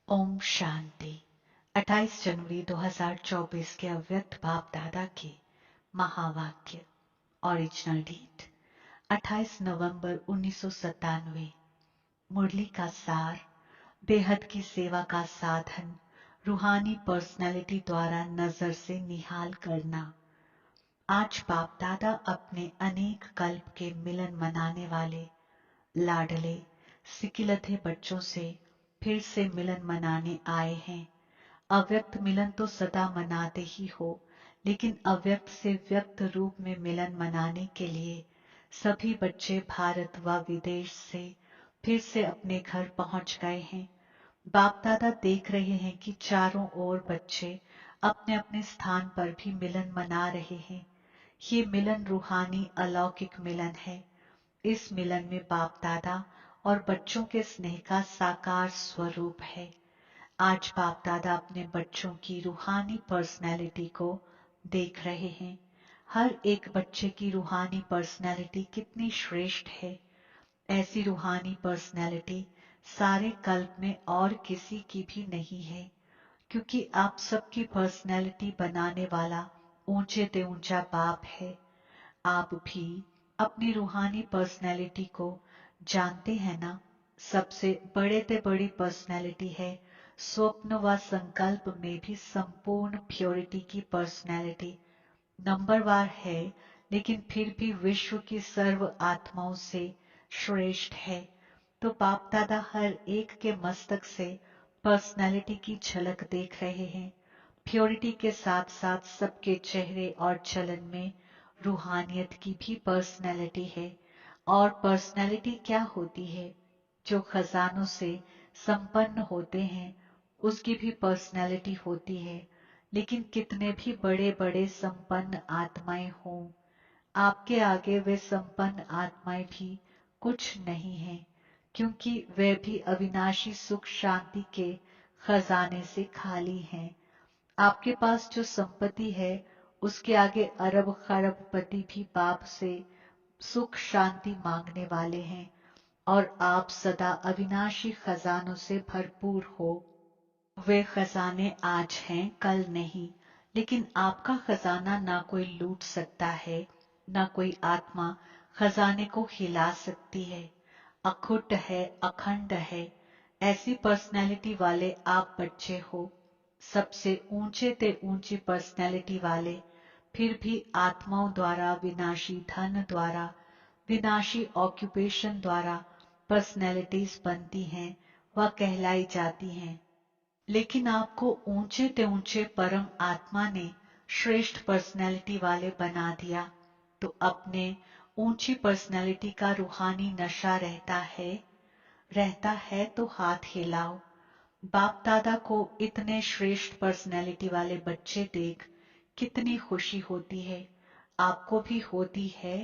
ओम शांति। 28 जनवरी 2024 के अव्यक्त बाप दादा के महावाक्य। ओरिजिनल डेट 28 नवंबर 1997। मुरली का सार। बेहद की सेवा का साधन रूहानी पर्सनैलिटी द्वारा नजर से निहाल करना। आज बाप दादा अपने अनेक कल्प के मिलन मनाने वाले लाडले सिकिलथे बच्चों से फिर से मिलन मनाने आए हैं। अव्यक्त मिलन तो सदा मनाते ही हो, लेकिन अव्यक्त से व्यक्त रूप में मिलन मनाने के लिए सभी बच्चे भारत व विदेश से फिर से अपने घर पहुंच गए हैं। बाप दादा देख रहे हैं कि चारों ओर बच्चे अपने अपने स्थान पर भी मिलन मना रहे हैं। ये मिलन रूहानी अलौकिक मिलन है। इस मिलन में बाप दादा और बच्चों के स्नेह का साकार स्वरूप है। आज बाप दादा अपने बच्चों की रूहानी पर्सनैलिटी को देख रहे हैं। हर एक बच्चे की रूहानी पर्सनैलिटी कितनी श्रेष्ठ है। ऐसी रूहानी पर्सनैलिटी सारे कल्प में और किसी की भी नहीं है, क्योंकि आप सबकी पर्सनैलिटी बनाने वाला ऊंचे ते ऊंचा बाप है। आप भी अपनी रूहानी पर्सनैलिटी को जानते हैं ना। सबसे बड़े ते बड़ी पर्सनैलिटी है। स्वप्न व संकल्प में भी संपूर्ण प्योरिटी की पर्सनैलिटी नंबरवार है, लेकिन फिर भी विश्व की सर्व आत्माओं से श्रेष्ठ है। तो बाप दादा हर एक के मस्तक से पर्सनैलिटी की झलक देख रहे हैं। प्योरिटी के साथ साथ सबके चेहरे और चलन में रूहानियत की भी पर्सनैलिटी है। और पर्सनैलिटी क्या होती है? जो खजानों से संपन्न होते हैं उसकी भी पर्सनैलिटी होती है। लेकिन कितने भी बड़े बड़े संपन्न आत्माएं हों, आपके आगे वे संपन्न आत्माएं भी कुछ नहीं हैं, क्योंकि वे भी अविनाशी सुख शांति के खजाने से खाली हैं। आपके पास जो संपत्ति है उसके आगे अरब खरबपति भी बाप से सुख शांति मांगने वाले हैं। और आप सदा अविनाशी खजानों से भरपूर हो। वे खजाने आज हैं कल नहीं, लेकिन आपका खजाना ना कोई लूट सकता है, ना कोई आत्मा खजाने को हिला सकती है। अखुट है, अखंड है। ऐसी पर्सनैलिटी वाले आप बच्चे हो। सबसे ऊंचे ते ऊंची पर्सनैलिटी वाले फिर भी आत्माओं द्वारा विनाशी धन द्वारा विनाशी ऑक्यूपेशन द्वारा पर्सनैलिटीज बनती हैं व कहलाई जाती हैं। लेकिन आपको ऊंचे ते ऊंचे परम आत्मा ने श्रेष्ठ पर्सनैलिटी वाले बना दिया। तो अपने ऊंची पर्सनैलिटी का रूहानी नशा रहता है तो हाथ हिलाओ। बाप दादा को इतने श्रेष्ठ पर्सनैलिटी वाले बच्चे देख कितनी खुशी होती है। आपको भी होती है।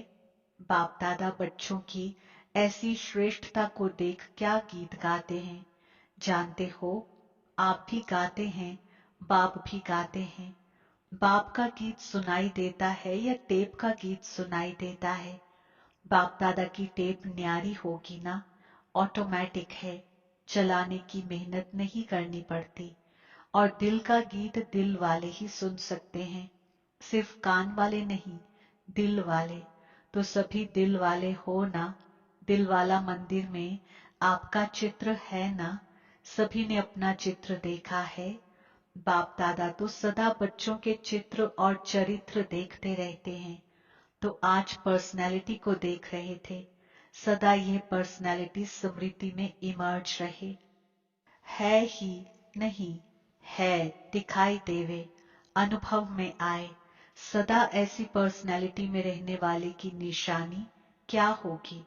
बाप दादा बच्चों की ऐसी श्रेष्ठता को देख क्या गीत गाते हैं जानते हो? आप भी गाते हैं, बाप भी गाते हैं। बाप का गीत सुनाई देता है या टेप का गीत सुनाई देता है? बाप दादा की टेप न्यारी होगी ना। ऑटोमेटिक है, चलाने की मेहनत नहीं करनी पड़ती। और दिल का गीत दिल वाले ही सुन सकते हैं, सिर्फ कान वाले नहीं, दिल वाले। तो सभी दिल वाले हो ना। दिल वाला मंदिर में आपका चित्र है ना। सभी ने अपना चित्र देखा है। बाप दादा तो सदा बच्चों के चित्र और चरित्र देखते रहते हैं। तो आज पर्सनैलिटी को देख रहे थे। सदा यह पर्सनैलिटी स्मृति में इमर्ज रहे। है ही नहीं है, दिखाई देवे, अनुभव में आए। सदा ऐसी पर्सनैलिटी में रहने वाले की निशानी क्या होगी?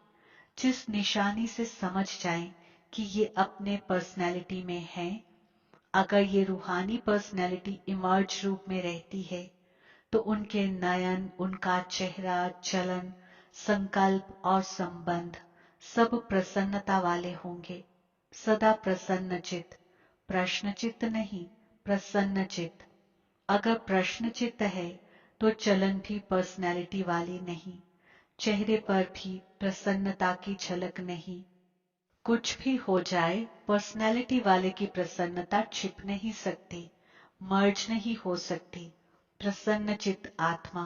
जिस निशानी से समझ जाएं कि ये अपने पर्सनैलिटी में है। अगर ये रूहानी पर्सनैलिटी इमर्ज रूप में रहती है तो उनके नयन, उनका चेहरा, चलन, संकल्प और संबंध सब प्रसन्नता वाले होंगे। सदा प्रसन्नचित, प्रश्नचित्त नहीं, प्रसन्नचित्त। अगर प्रश्नचित्त है तो चलन भी पर्सनैलिटी वाली नहीं, चेहरे पर भी प्रसन्नता की झलक नहीं। कुछ भी हो जाए, पर्सनैलिटी वाले की प्रसन्नता छिप नहीं सकती, मर्ज नहीं हो सकती। प्रसन्नचित्त आत्मा,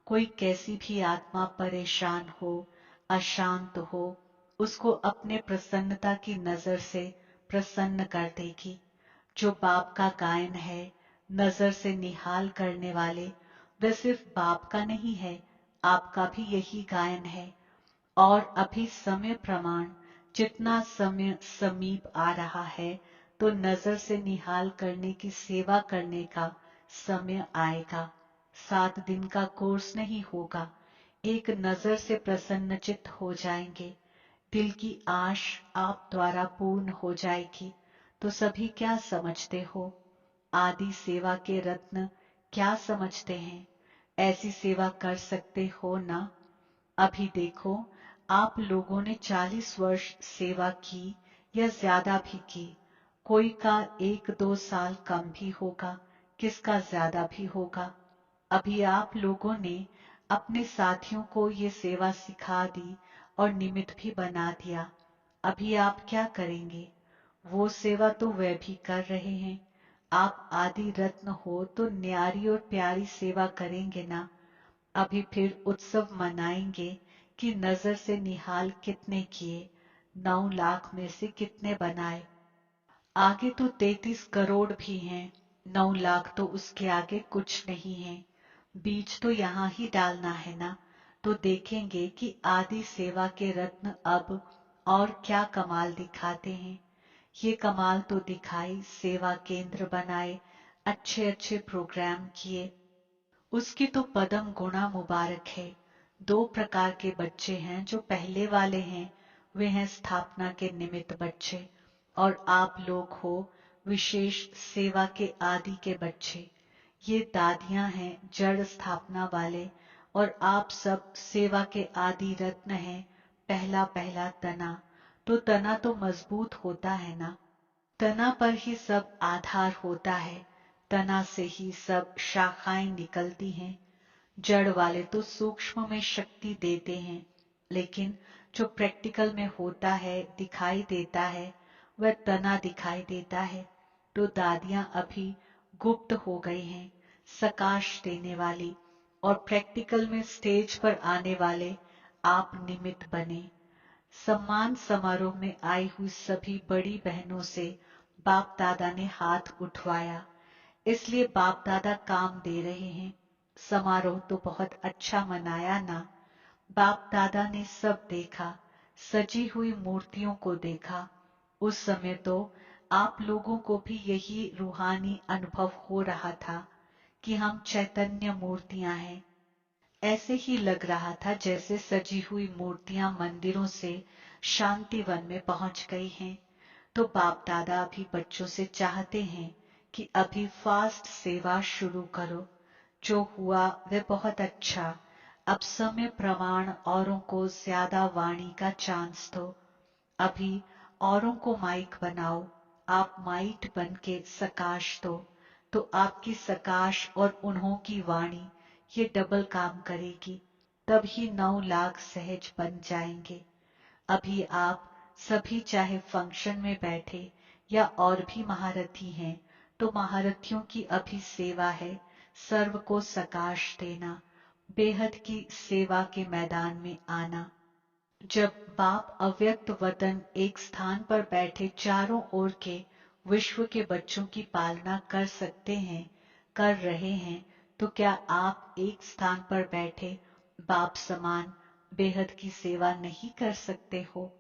कोई कैसी भी आत्मा परेशान हो, अशांत हो, उसको अपने प्रसन्नता की नजर से प्रसन्न कर देगी। जो बाप का गायन है, नजर से निहाल करने वाले, वह सिर्फ बाप का नहीं है, आपका भी यही गायन है। और अभी समय प्रमाण जितना समय समीप आ रहा है, तो नजर से निहाल करने की सेवा करने का समय आएगा। 7 दिन का कोर्स नहीं होगा, एक नजर से प्रसन्नचित्त हो जाएंगे, दिल की आश आप द्वारा पूर्ण हो जाएगी। तो सभी क्या समझते हो? आदि सेवा के रत्न क्या समझते हैं? ऐसी सेवा कर सकते हो ना? अभी देखो, आप लोगों ने 40 वर्ष सेवा की या ज्यादा भी की। कोई का 1-2 साल कम भी होगा, किसका ज्यादा भी होगा। अभी आप लोगों ने अपने साथियों को ये सेवा सिखा दी और निमित्त भी बना दिया। अभी आप क्या करेंगे? वो सेवा तो वे भी कर रहे हैं। आप आदि रत्न हो तो न्यारी और प्यारी सेवा करेंगे ना। अभी फिर उत्सव मनाएंगे कि नजर से निहाल कितने किए, 9 लाख में से कितने बनाए। आगे तो 33 करोड़ भी हैं, 9 लाख तो उसके आगे कुछ नहीं है। बीज तो यहाँ ही डालना है ना। तो देखेंगे कि आदि सेवा के रत्न अब और क्या कमाल दिखाते हैं। ये कमाल तो दिखाई, सेवा केंद्र बनाए, अच्छे अच्छे प्रोग्राम किए। उसकी तो पदम गुणा मुबारक है। 2 प्रकार के बच्चे हैं, जो पहले वाले हैं वे हैं स्थापना के निमित्त बच्चे, और आप लोग हो विशेष सेवा के आदि के बच्चे। ये दादियां हैं जड़ स्थापना वाले, और आप सब सेवा के आदि रत्न हैं, पहला पहला तना। तो तना तो मजबूत होता है ना। तना पर ही सब आधार होता है, तना से ही सब शाखाएं निकलती हैं। जड़ वाले तो सूक्ष्म में शक्ति देते हैं, लेकिन जो प्रैक्टिकल में होता है, दिखाई देता है, वह तना दिखाई देता है। तो दादियां अभी गुप्त हो गई हैं, सकाश देने वाली, और प्रैक्टिकल में स्टेज पर आने वाले आप निमित्त बने। सम्मान समारोह में आई हुई सभी बड़ी बहनों से बाप दादा ने हाथ उठवाया, इसलिए बाप दादा काम दे रहे हैं। समारोह तो बहुत अच्छा मनाया ना। बाप दादा ने सब देखा, सजी हुई मूर्तियों को देखा। उस समय तो आप लोगों को भी यही रूहानी अनुभव हो रहा था कि हम चैतन्य मूर्तियां हैं। ऐसे ही लग रहा था जैसे सजी हुई मूर्तियां मंदिरों से शांतिवन में पहुंच गई हैं। तो बाप दादा अभी बच्चों से चाहते हैं कि अभी फास्ट सेवा शुरू करो। जो हुआ वह बहुत अच्छा। अब समय प्रमाण औरों को ज्यादा वाणी का चांस दो। अभी औरों को माइक बनाओ, आप माइट बन के सकाश दो, तो आपकी सकाश और उन्हों की वाणी ये डबल काम करेगी। तब ही 9 लाख सहज बन जाएंगे। अभी आप सभी चाहे फंक्शन में बैठे या और भी महारथी हैं, तो महारथियों की अभी सेवा है सर्व को सकाश देना, बेहद की सेवा के मैदान में आना। जब बाप अव्यक्त वतन एक स्थान पर बैठे चारों ओर के विश्व के बच्चों की पालना कर सकते हैं, कर रहे हैं, तो क्या आप एक स्थान पर बैठे बाप समान बेहद की सेवा नहीं कर सकते हो?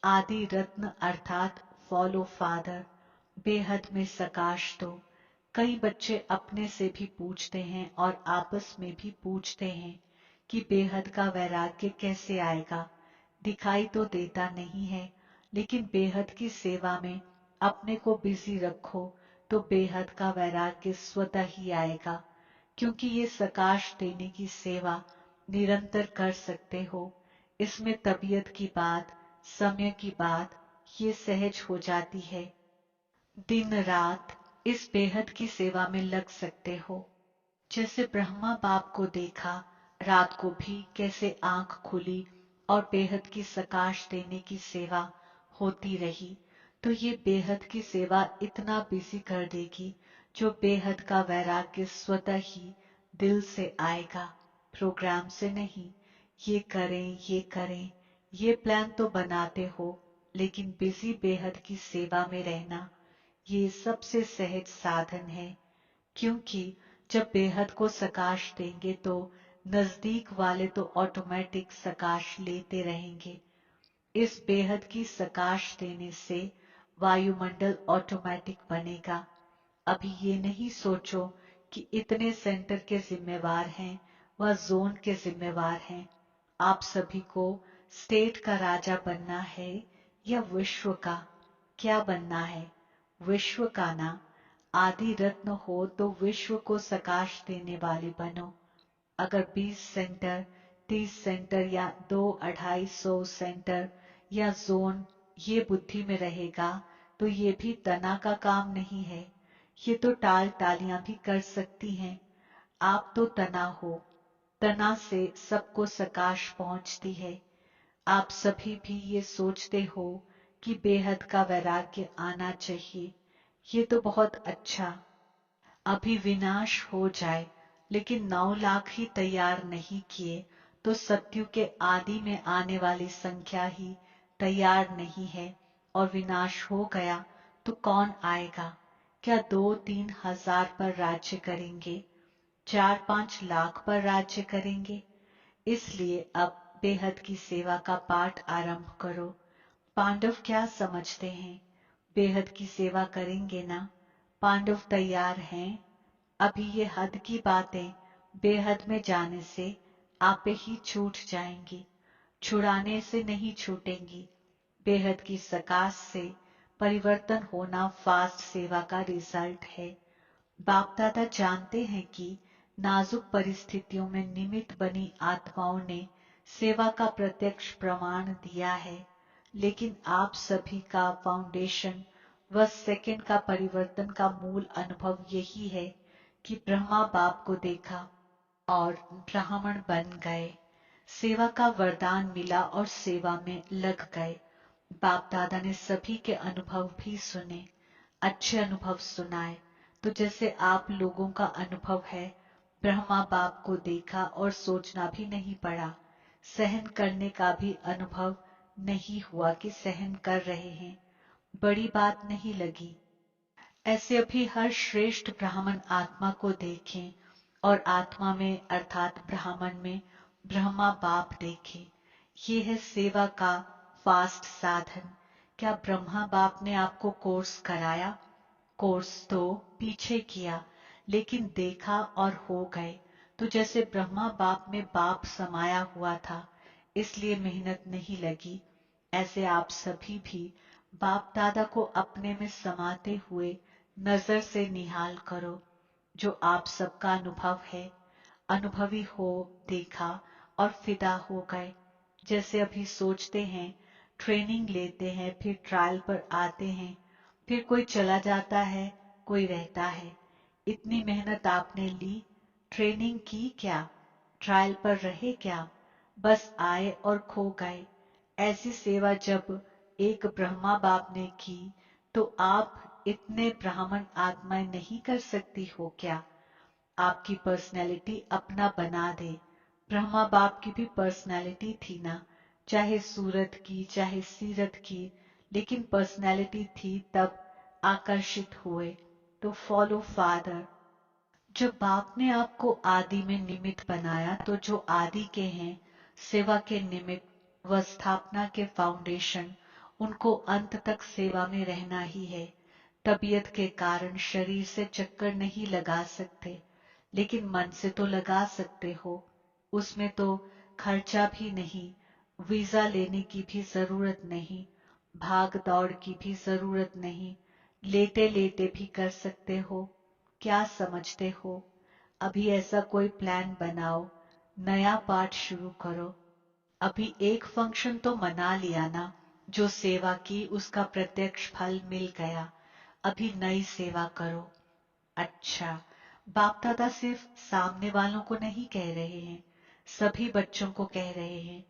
आदि रत्न अर्थात फॉलो फादर, बेहद में सकाश दो। कई बच्चे अपने से भी पूछते हैं और आपस में भी पूछते हैं कि बेहद का वैराग्य कैसे आएगा। दिखाई तो देता नहीं है, लेकिन बेहद की सेवा में अपने को बिजी रखो तो बेहद का वैराग्य स्वतः ही आएगा। क्योंकि ये सकाश देने की सेवा निरंतर कर सकते हो। इसमें तबीयत की बात, समय की बात, ये सहज हो जाती है। दिन रात इस बेहद की सेवा में लग सकते हो। जैसे ब्रह्मा बाप को देखा, रात को भी कैसे आंख खुली और बेहद की सकाश देने की सेवा होती रही तो ये बेहद की सेवा इतना बिजी कर देगी जो बेहद का वैराग्य स्वतः ही दिल से आएगा, प्रोग्राम से नहीं। ये करें, ये प्लान तो बनाते हो, लेकिन बिजी बेहद की सेवा में रहना ये सबसे सहज साधन है। क्योंकि जब बेहद को सकाश देंगे तो नजदीक वाले तो ऑटोमेटिक सकाश लेते रहेंगे। इस बेहद की सकाश देने से वायुमंडल ऑटोमेटिक बनेगा। अभी ये नहीं सोचो कि इतने सेंटर के जिम्मेवार हैं व जोन के जिम्मेवार हैं। आप सभी को स्टेट का राजा बनना है या विश्व का? क्या बनना है? विश्व का ना। आदि रत्न हो तो विश्व को सकाश देने वाले बनो। अगर 20 सेंटर, 30 सेंटर या 2-250 सेंटर या जोन ये बुद्धि में रहेगा तो ये भी तना का काम नहीं है। ये तो टाल टालियां भी कर सकती हैं। आप तो तना हो, तना से सबको सकाश पहुंचती है। आप सभी भी ये सोचते हो कि बेहद का वैराग्य आना चाहिए। ये तो बहुत अच्छा। अभी विनाश हो जाए, लेकिन 9 लाख ही तैयार नहीं किए तो सत्यु के आदि में आने वाली संख्या ही तैयार नहीं है और विनाश हो गया तो कौन आएगा? क्या 2-3 हजार पर राज्य करेंगे? 4-5 लाख पर राज्य करेंगे? इसलिए अब बेहद की सेवा का पाठ आरंभ करो। पांडव क्या समझते हैं? बेहद की सेवा करेंगे ना? पांडव तैयार हैं? अभी ये हद की बातें बेहद में जाने से आपे ही छूट जाएंगी, छुड़ाने से नहीं छूटेंगी। बेहद की सकाश से परिवर्तन होना फास्ट सेवा का रिजल्ट है। बाप दादा जानते हैं कि नाजुक परिस्थितियों में निमित्त बनी आत्माओं ने सेवा का प्रत्यक्ष प्रमाण दिया है, लेकिन आप सभी का फाउंडेशन व सेकंड का परिवर्तन का मूल अनुभव यही है कि ब्रह्मा बाप को देखा और ब्राह्मण बन गए, सेवा का वरदान मिला और सेवा में लग गए। बाप दादा ने सभी के अनुभव भी सुने, अच्छे अनुभव सुनाए। तो जैसे आप लोगों का अनुभव है, ब्रह्मा बाप को देखा और सोचना भी नहीं पड़ा, सहन करने का भी अनुभव नहीं हुआ कि सहन कर रहे हैं, बड़ी बात नहीं लगी। ऐसे अभी हर श्रेष्ठ ब्राह्मण आत्मा को देखें और आत्मा में अर्थात ब्राह्मण में ब्रह्मा बाप देखें। ये है सेवा का फास्ट साधन। क्या ब्रह्मा बाप ने आपको कोर्स कराया? कोर्स तो पीछे किया, लेकिन देखा और हो गए। तो जैसे ब्रह्मा बाप में बाप समाया हुआ था, इसलिए मेहनत नहीं लगी, ऐसे आप सभी भी बाप दादा को अपने में समाते हुए नजर से निहाल करो। जो आप सबका अनुभव है, अनुभवी हो, देखा और फिदा हो गए। जैसे अभी सोचते हैं, ट्रेनिंग लेते हैं, फिर ट्रायल पर आते हैं, फिर कोई चला जाता है, कोई रहता है। इतनी मेहनत आपने ली, ट्रेनिंग की क्या? ट्रायल पर रहे क्या? बस आए और खो गए। ऐसी सेवा जब एक ब्रह्मा बाप ने की, तो आप इतने ब्राह्मण आत्माएं नहीं कर सकती हो क्या? आपकी पर्सनैलिटी अपना बना दे। ब्रह्मा बाप की भी पर्सनैलिटी थी ना, चाहे सूरत की चाहे सीरत की, लेकिन पर्सनैलिटी थी, तब आकर्षित हुए। तो फॉलो फादर। जब बाप ने आपको आदि में निमित्त बनाया तो जो आदि के हैं, सेवा के निमित्त व स्थापना के फाउंडेशन, उनको अंत तक सेवा में रहना ही है। तबीयत के कारण शरीर से चक्कर नहीं लगा सकते, लेकिन मन से तो लगा सकते हो। उसमें तो खर्चा भी नहीं, वीजा लेने की भी जरूरत नहीं, भाग दौड़ की भी जरूरत नहीं, लेटे लेटे भी कर सकते हो। क्या समझते हो? अभी ऐसा कोई प्लान बनाओ, नया पाठ शुरू करो। अभी एक फंक्शन तो मना लिया ना, जो सेवा की उसका प्रत्यक्ष फल मिल गया। अभी नई सेवा करो। अच्छा, बाप दादा सिर्फ सामने वालों को नहीं कह रहे हैं, सभी बच्चों को कह रहे हैं।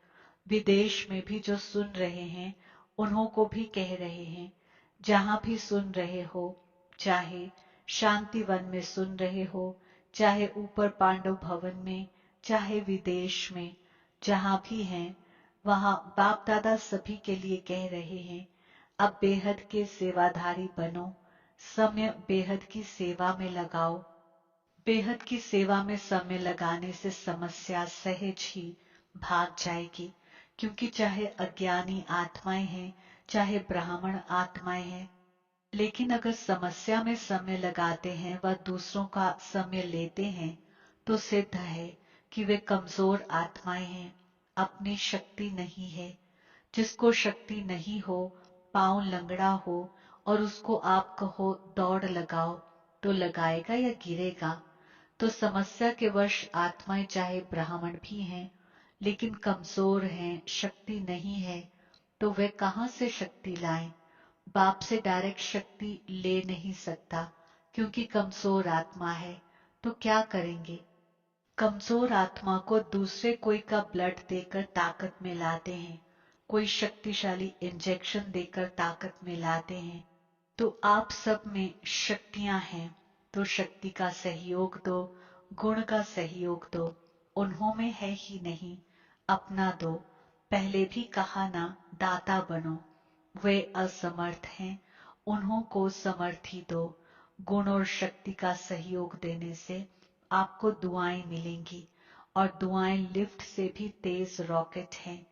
विदेश में भी जो सुन रहे हैं, उन्हों को भी कह रहे हैं, जहां भी सुन रहे हो, चाहे शांति वन में सुन रहे हो, चाहे ऊपर पांडव भवन में, चाहे विदेश में, जहां भी हैं, वहां बाप दादा सभी के लिए कह रहे हैं, अब बेहद के सेवाधारी बनो, समय बेहद की सेवा में लगाओ। बेहद की सेवा में समय लगाने से समस्या सहज ही भाग जाएगी, क्योंकि चाहे अज्ञानी आत्माएं हैं, चाहे ब्राह्मण आत्माएं हैं, लेकिन अगर समस्या में समय लगाते हैं व दूसरों का समय लेते हैं, तो सिद्ध है कि वे कमजोर आत्माएं हैं, अपनी शक्ति नहीं है। जिसको शक्ति नहीं हो, पांव लंगड़ा हो और उसको आप कहो दौड़ लगाओ, तो लगाएगा या गिरेगा? तो समस्या के वश आत्माएं चाहे ब्राह्मण भी हैं, लेकिन कमजोर हैं, शक्ति नहीं है, तो वे कहां से शक्ति लाएं? बाप से डायरेक्ट शक्ति ले नहीं सकता, क्योंकि कमजोर आत्मा है। तो क्या करेंगे? कमजोर आत्मा को दूसरे कोई का ब्लड देकर ताकत में लाते हैं, कोई शक्तिशाली इंजेक्शन देकर ताकत में लाते हैं। तो आप सब में शक्तियां हैं, तो शक्ति का सहयोग दो, गुण का सहयोग दो। उन्हों में है ही नहीं, अपना दो। पहले भी कहा ना, दाता बनो। वे असमर्थ हैं, उन्हों को समर्थी दो। गुण और शक्ति का सहयोग देने से आपको दुआएं मिलेंगी, और दुआएं लिफ्ट से भी तेज रॉकेट हैं।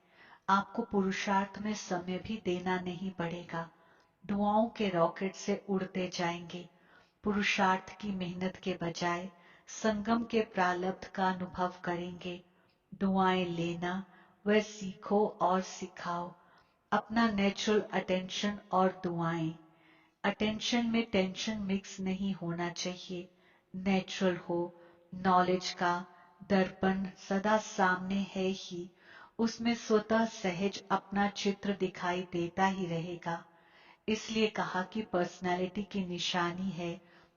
आपको पुरुषार्थ में समय भी देना नहीं पड़ेगा, दुआओं के रॉकेट से उड़ते जाएंगे। पुरुषार्थ की मेहनत के बजाय संगम के प्रारब्ध का अनुभव करेंगे। दुआएं लेना वह सीखो और सिखाओ। अपना नेचुरल अटेंशन और दुआएं। अटेंशन में टेंशन मिक्स नहीं होना चाहिए, नेचुरल हो। नॉलेज का दर्पण सदा सामने है ही, उसमें स्वतः सहज अपना चित्र दिखाई देता ही रहेगा। इसलिए कहा कि पर्सनालिटी की निशानी है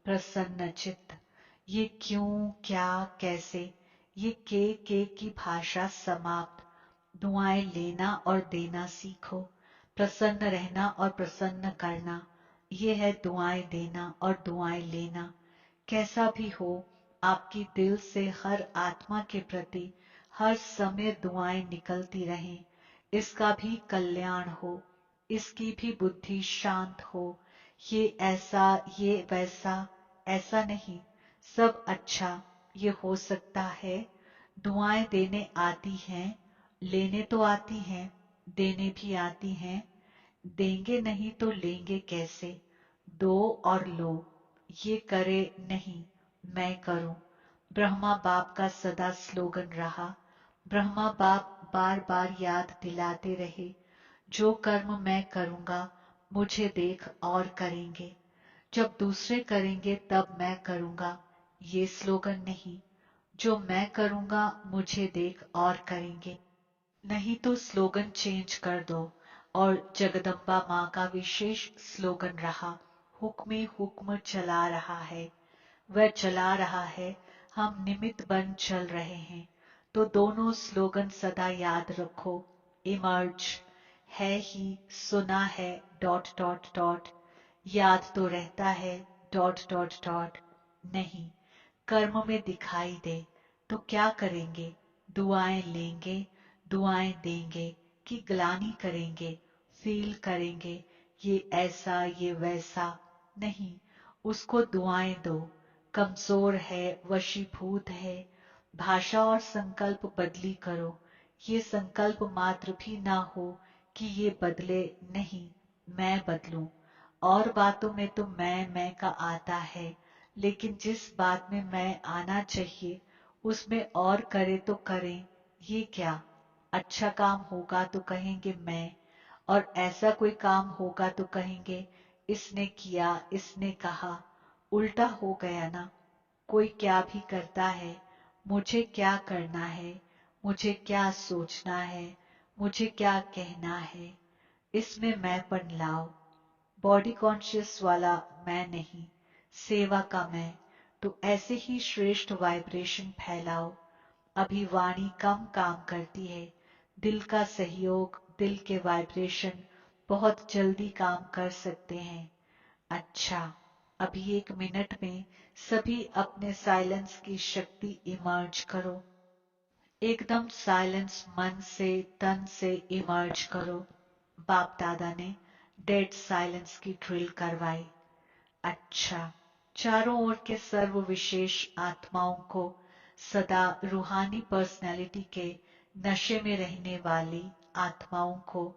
प्रसन्न चित्त। ये क्यों, क्या, कैसे, ये के की भाषा समाप्त। दुआएं लेना और देना सीखो। प्रसन्न रहना और प्रसन्न करना, ये है दुआएं देना और दुआएं लेना। कैसा भी हो, आपकी दिल से हर आत्मा के प्रति हर समय दुआएं निकलती रहें। इसका भी कल्याण हो, इसकी भी बुद्धि शांत हो। ये ऐसा, ये वैसा, ऐसा नहीं, सब अच्छा। ये हो सकता है। दुआएं देने आती हैं, लेने तो आती हैं, देने भी आती हैं। देंगे नहीं तो लेंगे कैसे? दो और लो, ये करे नहीं, मैं करूं। ब्रह्मा बाप का सदा स्लोगन रहा। ब्रह्मा बाप बार बार याद दिलाते रहे, जो कर्म मैं करूंगा, मुझे देख और करेंगे। जब दूसरे करेंगे तब मैं करूंगा, ये स्लोगन नहीं। जो मैं करूंगा, मुझे देख और करेंगे। नहीं तो स्लोगन चेंज कर दो। और जगदम्बा माँ का विशेष स्लोगन रहा, हुक्मे हुक्म चला रहा है। वह चला रहा है, हम निमित्त बन चल रहे हैं। तो दोनों स्लोगन सदा याद रखो। इमर्ज है ही, सुना है, डॉट डॉट डॉट, याद तो रहता है, डॉट डॉट डॉट, नहीं, कर्म में दिखाई दे। तो क्या करेंगे? दुआएं लेंगे, दुआएं देंगे, कि ग्लानि करेंगे, फील करेंगे, ये ऐसा, ये वैसा, नहीं, उसको दुआएं दो। कमजोर है, वशीभूत है, भाषा और संकल्प बदली करो। ये संकल्प मात्र भी ना हो कि ये बदले, नहीं, मैं बदलूं। और बातों में तो मैं का आता है, लेकिन जिस बात में मैं आना चाहिए, उसमें और करे तो करें। ये क्या? अच्छा काम होगा तो कहेंगे मैं, और ऐसा कोई काम होगा तो कहेंगे इसने किया, इसने कहा। उल्टा हो गया ना। कोई क्या भी करता है, मुझे क्या करना है, मुझे क्या सोचना है, मुझे क्या कहना है, इसमें मैंपन लाओ। बॉडी कॉन्शियस वाला मैं नहीं, सेवा का मैं। तो ऐसे ही श्रेष्ठ वाइब्रेशन फैलाओ। अभी वाणी कम काम करती है, दिल का सहयोग, दिल के वाइब्रेशन बहुत जल्दी काम कर सकते हैं। अच्छा, अभी 1 मिनट में सभी अपने साइलेंस की शक्ति इमर्ज करो। एकदम साइलेंस मन से तन से इमर्ज करो। बाप दादा ने डेड साइलेंस की ड्रिल करवाई। अच्छा, चारों ओर के सर्व विशेष आत्माओं को, सदा रूहानी पर्सनैलिटी के नशे में रहने वाली आत्माओं को,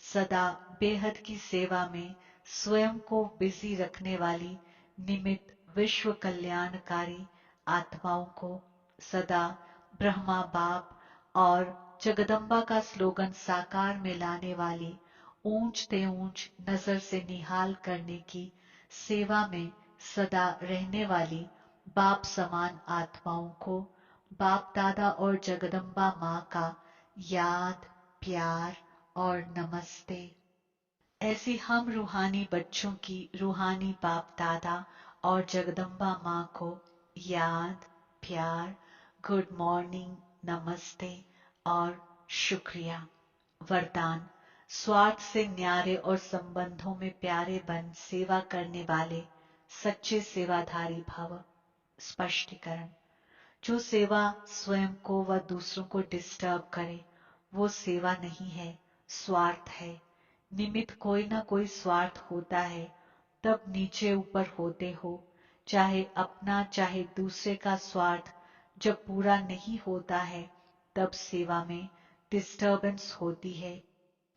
सदा बेहद की सेवा में स्वयं को बिजी रखने वाली निमित्त विश्व कल्याणकारी आत्माओं को, सदा ब्रह्मा बाप और जगदम्बा का स्लोगन साकार में लाने वाली ऊंच ते ऊंच नजर से निहाल करने की सेवा में सदा रहने वाली बाप समान आत्माओं को, बाप दादा और जगदम्बा माँ का याद, प्यार और नमस्ते। ऐसी हम रूहानी बच्चों की रूहानी बाप दादा और जगदम्बा माँ को याद, प्यार, गुड मॉर्निंग, नमस्ते और शुक्रिया। वरदान: स्वार्थ से न्यारे और संबंधों में प्यारे बन सेवा करने वाले सच्चे सेवाधारी भव। स्पष्टीकरण: जो सेवा स्वयं को व दूसरों को डिस्टर्ब करे वो सेवा नहीं है, स्वार्थ है। निमित्त कोई ना कोई स्वार्थ होता है, तब नीचे ऊपर होते हो, चाहे अपना चाहे दूसरे का स्वार्थ जब पूरा नहीं होता है तब सेवा में डिस्टर्बेंस होती है।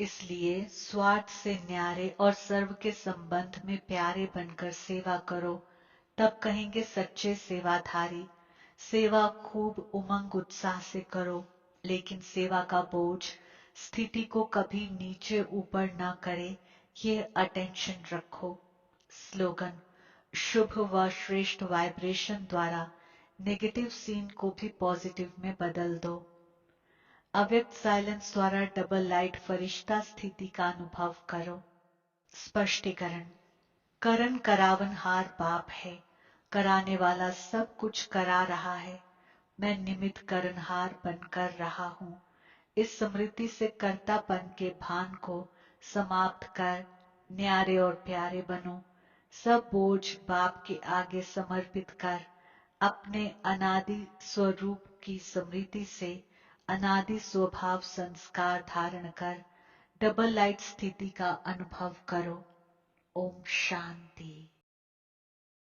इसलिए स्वार्थ से न्यारे और सर्व के संबंध में प्यारे बनकर सेवा करो, तब कहेंगे सच्चे सेवाधारी। सेवा खूब उमंग उत्साह से करो, लेकिन सेवा का बोझ स्थिति को कभी नीचे ऊपर ना करे, ये अटेंशन रखो। स्लोगन: शुभ व श्रेष्ठ वाइब्रेशन द्वारा नेगेटिव सीन को भी पॉजिटिव में बदल दो। अव्यक्त साइलेंस द्वारा डबल लाइट फरिश्ता स्थिति का अनुभव करो। स्पष्टीकरण: करण करावनहार बाप है, कराने वाला सब कुछ करा रहा है। मैं निमित्त करनहार बनकर रहा हूँ। इस स्मृति से कर्तापन के भान को समाप्त कर न्यारे और प्यारे बनो। सब बोझ बाप के आगे समर्पित कर अपने अनादि स्वरूप की स्मृति से अनादि स्वभाव संस्कार धारण कर डबल लाइट स्थिति का अनुभव करो। ओम शांति।